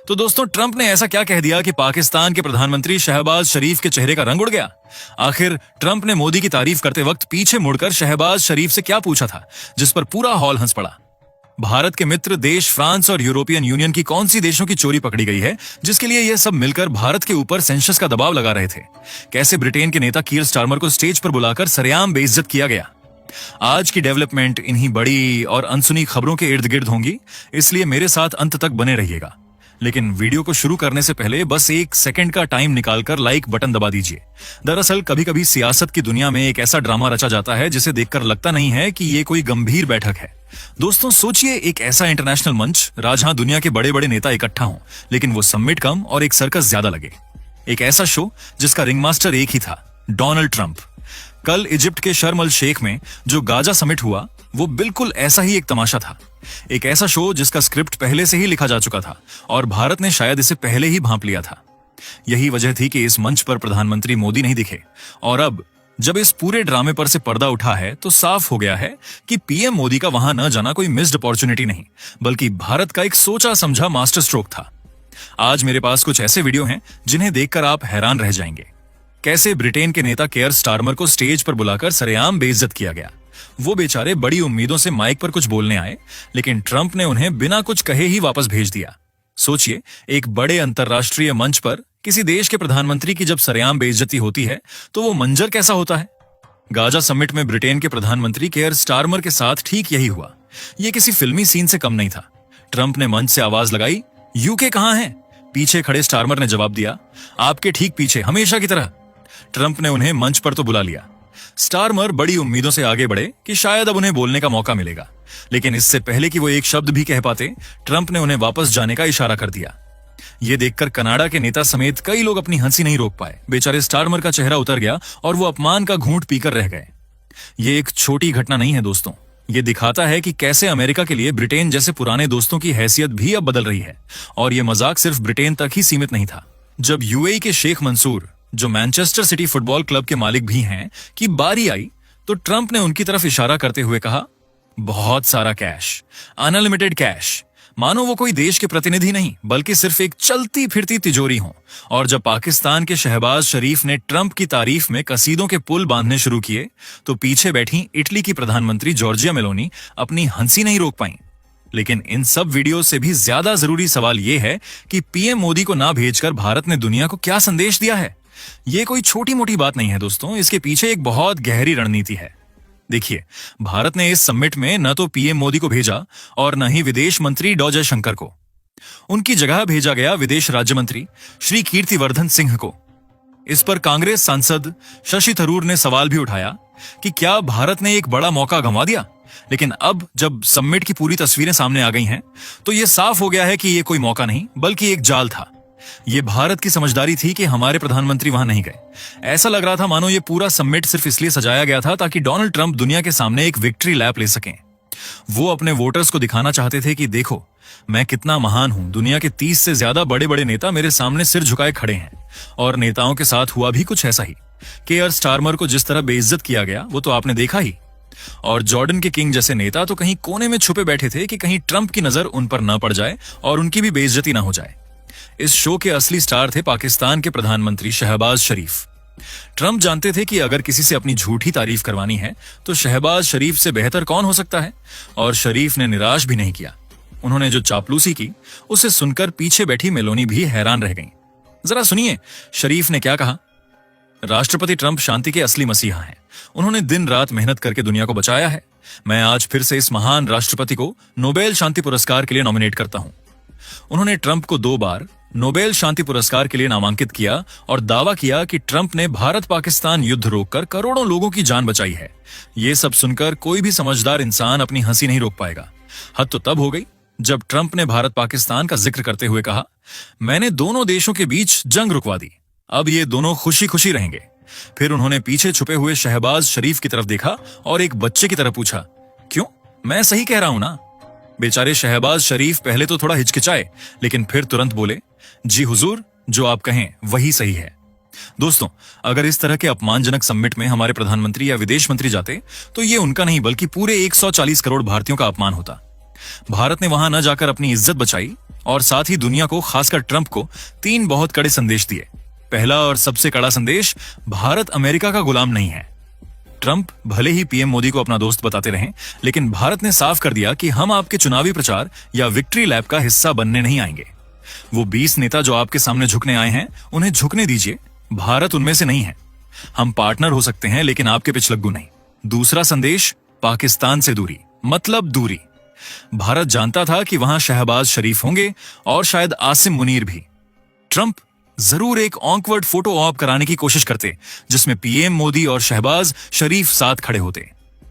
तो दोस्तों, ट्रंप ने ऐसा क्या कह दिया कि पाकिस्तान के प्रधानमंत्री शहबाज शरीफ के चेहरे का रंग उड़ गया? आखिर ट्रंप ने मोदी की तारीफ करते वक्त पीछे मुड़कर शहबाज शरीफ से क्या पूछा था, जिस पर पूरा हॉल हंस पड़ा? भारत के मित्र देश फ्रांस और यूरोपियन यूनियन की कौन सी देशों की चोरी पकड़ी गई है, जिसके लिए ये सब मिलकर भारत के ऊपर सेंसस का दबाव लगा रहे थे? कैसे ब्रिटेन के नेता कीर स्टारमर को स्टेज पर बुलाकर सरेआम बेइज्जत किया गया? आज की डेवलपमेंट इन्हीं बड़ी और अनसुनी खबरों के इर्द गिर्द होंगी, इसलिए मेरे साथ अंत तक बने रहिएगा। लेकिन वीडियो को शुरू करने से पहले बस एक सेकंड का टाइम निकालकर लाइक बटन दबा दीजिए। दरअसल कभी कभी सियासत की दुनिया में एक ऐसा ड्रामा रचा जाता है जिसे देखकर लगता नहीं है कि ये कोई गंभीर बैठक है। दोस्तों, सोचिए एक ऐसा इंटरनेशनल मंच जहां दुनिया के बड़े बड़े नेता इकट्ठा हों, लेकिन वो समिट कम और एक सर्कस ज्यादा लगे। एक ऐसा शो जिसका रिंगमास्टर एक ही था, डोनाल्ड ट्रंप। कल इजिप्ट के शर्म अल शेख में जो गाजा समिट हुआ, वो बिल्कुल ऐसा ही एक तमाशा था। एक ऐसा शो जिसका स्क्रिप्ट पहले से ही लिखा जा चुका था और भारत ने शायद इसे पहले ही भांप लिया था। यही वजह थी कि इस मंच पर प्रधानमंत्री मोदी नहीं दिखे। और अब जब इस पूरे ड्रामे पर से पर्दा उठा है तो साफ हो गया है कि पीएम मोदी का वहां न जाना कोई मिस्ड अपॉर्चुनिटी नहीं, बल्कि भारत का एक सोचा समझा मास्टर स्ट्रोक था। आज मेरे पास कुछ ऐसे वीडियो हैं जिन्हें देखकर आप हैरान रह जाएंगे। कैसे ब्रिटेन के नेता केयर स्टारमर को स्टेज पर बुलाकर सरेआम बेइज्जत किया गया। वो बेचारे बड़ी उम्मीदों से माइक पर कुछ बोलने आए, लेकिन ट्रंप ने उन्हें बिना कुछ कहे ही वापस भेज दिया। सोचिए, एक बड़े अंतरराष्ट्रीय मंच पर किसी देश के प्रधानमंत्री की जब सरेआम बेइज्जती होती है तो वो मंजर कैसा होता है? गाजा समिट में ब्रिटेन के प्रधानमंत्री केयर स्टारमर के साथ ठीक यही हुआ। ये किसी फिल्मी सीन से कम नहीं था। ट्रंप ने मंच से आवाज लगाई, यूके कहां है? पीछे खड़े स्टारमर ने जवाब दिया, आपके ठीक पीछे, हमेशा की तरह। ट्रंप ने उन्हें मंच पर तो बुला लिया। स्टारमर बड़ी उम्मीदों से आगे बढ़े कि शायद अब उन्हें बोलने का मौका मिलेगा, लेकिन इससे पहले कि वो एक शब्द भी कह पाते, ट्रंप ने उन्हें वापस जाने का इशारा कर दिया। ये देखकर कनाडा के नेता समेत कई लोग अपनी हंसी नहीं रोक पाए। बेचारे स्टारमर का चेहरा उतर गया और वो अपमान का घूंट पीकर रह गए। ये एक छोटी घटना नहीं है दोस्तों, ये दिखाता है कि कैसे अमेरिका के लिए ब्रिटेन जैसे पुराने दोस्तों की हैसियत भी अब बदल रही है। और ये मजाक सिर्फ ब्रिटेन तक ही सीमित नहीं था। जब यूएई के शेख मंसूर, जो मैनचेस्टर सिटी फुटबॉल क्लब के मालिक भी हैं, की बारी आई तो ट्रंप ने उनकी तरफ इशारा करते हुए कहा, बहुत सारा कैश, अनलिमिटेड कैश, मानो वो कोई देश के प्रतिनिधि नहीं बल्कि सिर्फ एक चलती फिरती तिजोरी हो। और जब पाकिस्तान के शहबाज शरीफ ने ट्रंप की तारीफ में कसीदों के पुल बांधने शुरू किए तो पीछे बैठी इटली की प्रधानमंत्री जॉर्जिया मेलोनी अपनी हंसी नहीं रोक पाई। लेकिन इन सब वीडियो से भी ज्यादा जरूरी सवाल यह है कि पीएम मोदी को ना भेजकर भारत ने दुनिया को क्या संदेश दिया है। ये कोई छोटी मोटी बात नहीं है दोस्तों, इसके पीछे एक बहुत गहरी रणनीति है। देखिए, भारत ने इस समिट में न तो पीएम मोदी को भेजा और न ही विदेश मंत्री डॉ जयशंकर को। उनकी जगह भेजा गया विदेश राज्य मंत्री श्री कीर्तिवर्धन सिंह को। इस पर कांग्रेस सांसद शशि थरूर ने सवाल भी उठाया कि क्या भारत ने एक बड़ा मौका गंवा दिया। लेकिन अब जब समिट की पूरी तस्वीरें सामने आ गई हैं तो यह साफ हो गया है कि यह कोई मौका नहीं बल्कि एक जाल था। ये भारत की समझदारी थी कि हमारे प्रधानमंत्री वहां नहीं गए। ऐसा लग रहा था मानो ये पूरा समिट सिर्फ इसलिए सजाया गया था ताकि डोनाल्ड ट्रंप दुनिया के सामने एक विक्ट्री लैप ले सकें। वो अपने वोटर्स को दिखाना चाहते थे कि देखो, मैं कितना महान हूं, दुनिया के 30 से ज्यादा बड़े बड़े नेता मेरे सामने सिर झुकाए खड़े हैं। और नेताओं के साथ हुआ भी कुछ ऐसा ही। केयर स्टारमर को जिस तरह बेइज्जत किया गया वो तो आपने देखा ही। और जॉर्डन के किंग जैसे नेता तो कहीं कोने में छुपे बैठे थे कि कहीं ट्रंप की नजर उन पर न पड़ जाए और उनकी भी बेइज्जती ना हो जाए। इस शो के असली स्टार थे पाकिस्तान के प्रधानमंत्री शहबाज शरीफ। ट्रंप जानते थे कि अगर किसी से अपनी झूठी तारीफ करवानी है तो शहबाज शरीफ से बेहतर कौन हो सकता है। और शरीफ ने निराश भी नहीं किया। उन्होंने जो चापलूसी की उसे सुनकर पीछे बैठी मेलोनी भी हैरान रह गईं। जरा सुनिए शरीफ ने क्या कहा। राष्ट्रपति ट्रंप शांति के असली मसीहा हैं। उन्होंने दिन रात मेहनत करके दुनिया को बचाया है। मैं आज फिर से इस महान राष्ट्रपति को नोबेल शांति पुरस्कार के लिए नॉमिनेट करता हूं। उन्होंने ट्रंप को 2 बार नोबेल शांति पुरस्कार के लिए नामांकित किया और दावा किया कि ट्रंप ने भारत पाकिस्तान युद्ध रोककर करोड़ों लोगों की जान बचाई है। यह सब सुनकर कोई भी समझदार इंसान अपनी हंसी नहीं रोक पाएगा। हद तो तब हो गई जब ट्रंप ने भारत पाकिस्तान का जिक्र करते हुए कहा, मैंने दोनों देशों के बीच जंग रुकवा दी, अब ये दोनों खुशी खुशी रहेंगे। फिर उन्होंने पीछे छुपे हुए शहबाज शरीफ की तरफ देखा और एक बच्चे की तरह पूछा, क्यों, मैं सही कह रहा हूं ना? बेचारे शहबाज शरीफ पहले तो थोड़ा हिचकिचाए, लेकिन फिर तुरंत बोले, जी हुजूर, जो आप कहें वही सही है। दोस्तों, अगर इस तरह के अपमानजनक समिट में हमारे प्रधानमंत्री या विदेश मंत्री जाते तो ये उनका नहीं बल्कि पूरे 140 करोड़ भारतीयों का अपमान होता। भारत ने वहां न जाकर अपनी इज्जत बचाई और साथ ही दुनिया को, खासकर ट्रंप को, 3 बहुत कड़े संदेश दिए। पहला और सबसे कड़ा संदेश, भारत अमेरिका का गुलाम नहीं है। ट्रंप भले ही पीएम मोदी को अपना दोस्त बताते रहें, लेकिन भारत ने साफ कर दिया कि हम आपके चुनावी प्रचार या विक्ट्री लैब का हिस्सा बनने नहीं आएंगे। वो 20 नेता जो आपके सामने झुकने आए हैं, उन्हें झुकने दीजिए, भारत उनमें से नहीं है। हम पार्टनर हो सकते हैं, लेकिन आपके पिछलग्गू नहीं। दूसरा संदेश, पाकिस्तान से दूरी, मतलब दूरी। भारत जानता था कि वहां शहबाज शरीफ होंगे और शायद आसिम मुनीर भी। ट्रंप जरूर एक ऑकवर्ड फोटो ऑप कराने की कोशिश करते, जिसमें पीएम मोदी और शहबाज शरीफ साथ खड़े होते।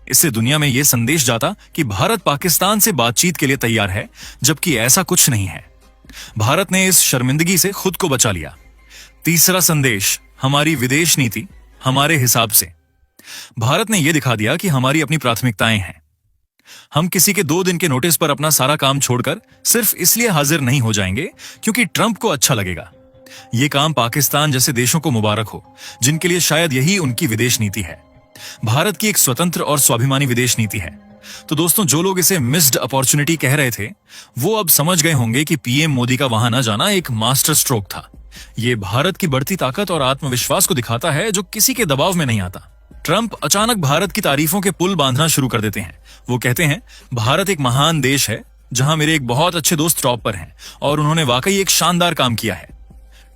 इससे दुनिया में यह संदेश जाता कि भारत पाकिस्तान से बातचीत के लिए तैयार है, जबकि ऐसा कुछ नहीं है। भारत ने इस शर्मिंदगी से खुद को बचा लिया। तीसरा संदेश, हमारी विदेश नीति हमारे हिसाब से। भारत ने यह दिखा दिया कि हमारी अपनी प्राथमिकताएं हैं। हम किसी के 2 दिन के नोटिस पर अपना सारा काम छोड़कर सिर्फ इसलिए हाजिर नहीं हो जाएंगे क्योंकि ट्रंप को अच्छा लगेगा। यह काम पाकिस्तान जैसे देशों को मुबारक हो, जिनके लिए शायद यही उनकी विदेश नीति है। भारत की एक स्वतंत्र और स्वाभिमानी विदेश नीति है। तो दोस्तों, जो लोग इसे मिस्ड अपॉर्चुनिटी कह रहे थे, वो अब समझ गए होंगे कि पीएम मोदी का वहां न जाना एक मास्टर स्ट्रोक था। ये भारत की बढ़ती ताकत और आत्मविश्वास को दिखाता है, जो किसी के दबाव में नहीं आता। ट्रंप अचानक भारत की तारीफों के पुल बांधना शुरू कर देते हैं। वो कहते हैं, भारत एक महान देश है जहां मेरे एक बहुत अच्छे दोस्त टॉप पर हैं और उन्होंने वाकई एक शानदार काम किया है।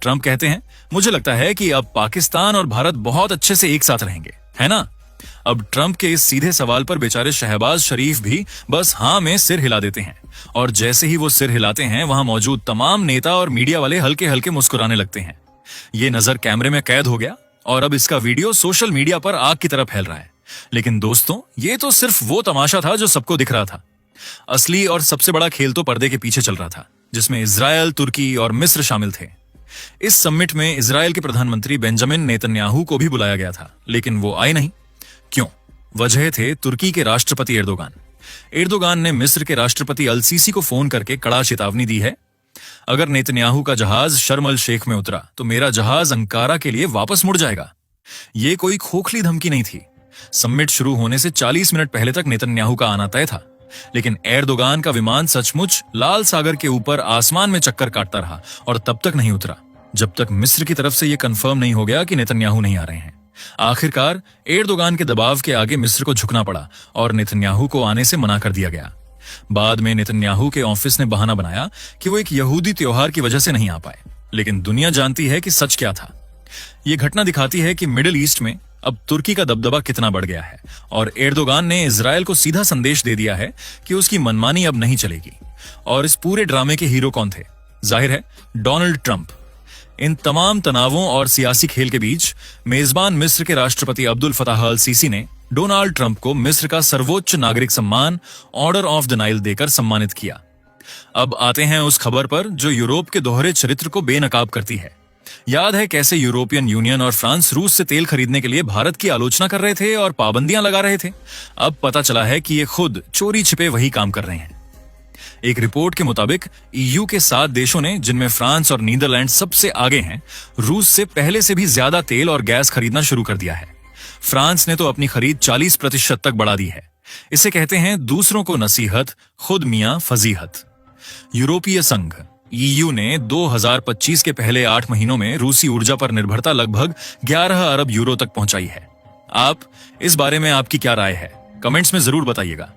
ट्रंप कहते हैं, मुझे लगता है कि अब पाकिस्तान और भारत बहुत अच्छे से एक साथ रहेंगे, है ना? अब ट्रंप के इस सीधे सवाल पर बेचारे शहबाज शरीफ भी बस हाँ में सिर हिला देते हैं, और जैसे ही वो सिर हिलाते हैं, वहां मौजूद तमाम नेता और मीडिया वाले हल्के हल्के मुस्कुराने लगते हैं। ये नजर कैमरे में कैद हो गया और अब इसका वीडियो सोशल मीडिया पर आग की तरह फैल रहा है। लेकिन दोस्तों, ये तो सिर्फ वो तमाशा था जो सबको दिख रहा था। असली और सबसे बड़ा खेल तो पर्दे के पीछे चल रहा था, जिसमें इजरायल, तुर्की और मिस्र शामिल थे। इस समिट में इजरायल के प्रधानमंत्री बेंजामिन नेतन्याहू को भी बुलाया गया था, लेकिन वो आए नहीं। क्यों? वजह थे तुर्की के राष्ट्रपति एर्दोगान। एर्दोगान ने मिस्र के राष्ट्रपति अल सीसी को फोन करके कड़ा चेतावनी दी है, अगर नेतन्याहू का जहाज शर्म अल शेख में उतरा तो मेरा जहाज अंकारा के लिए वापस मुड़ जाएगा। यह कोई खोखली धमकी नहीं थी। समिट शुरू होने से 40 मिनट पहले तक नेतन्याहू का आना तय था, लेकिन एर्दोगान का विमान सचमुच लाल सागर के ऊपर आसमान में चक्कर काटता रहा और तब तक नहीं उतरा, जब तक मिस्र की तरफ से यह कंफर्म नहीं हो गया कि नेतन्याहू नहीं आ रहे हैं। आखिरकार एर्दोगान के दबाव के आगे मिस्र को झुकना पड़ा और नेतन्याहू को आने से मना कर दिया गया। बाद में नेतन्याहू के ऑफिस ने बहाना बनाया कि वो एक यहूदी त्योहार की वजह से नहीं आ पाए, लेकिन दुनिया जानती है कि सच क्या था। यह घटना दिखाती है कि मिडिल ईस्ट में अब तुर्की का दबदबा कितना बढ़ गया है, और एर्दोगान ने इजरायल को सीधा संदेश दे दिया है कि उसकी मनमानी अब नहीं चलेगी। और इस पूरे ड्रामे के हीरो कौन थे? जाहिर है, डोनाल्ड ट्रंप। इन तमाम तनावों और सियासी खेल के बीच मेजबान मिस्र के राष्ट्रपति अब्दुल फताह अल सीसी ने डोनाल्ड ट्रंप को मिस्र का सर्वोच्च नागरिक सम्मान ऑर्डर ऑफ द नाइल देकर सम्मानित किया। अब आते हैं उस खबर पर जो यूरोप के दोहरे चरित्र को बेनकाब करती है। याद है कैसे यूरोपियन यूनियन और फ्रांस रूस से तेल खरीदने के लिए भारत की आलोचना कर रहे थे और पाबंदियां लगा रहे थे? अब पता चला है कि ये खुद चोरी छिपे वही काम कर रहे हैं। एक रिपोर्ट के मुताबिक ईयू के 7 देशों ने, जिनमें फ्रांस और नीदरलैंड सबसे आगे हैं, रूस से पहले से भी ज्यादा तेल और गैस खरीदना शुरू कर दिया है। फ्रांस ने तो अपनी खरीद 40% तक बढ़ा दी है। इसे कहते हैं दूसरों को नसीहत, खुद मियां फजीहत। यूरोपीय संघ ईयू ने 2025 के पहले 8 महीनों में रूसी ऊर्जा पर निर्भरता लगभग 11 अरब यूरो तक पहुंचाई है। आप इस बारे में आपकी क्या राय है? कमेंट्स में जरूर बताइएगा।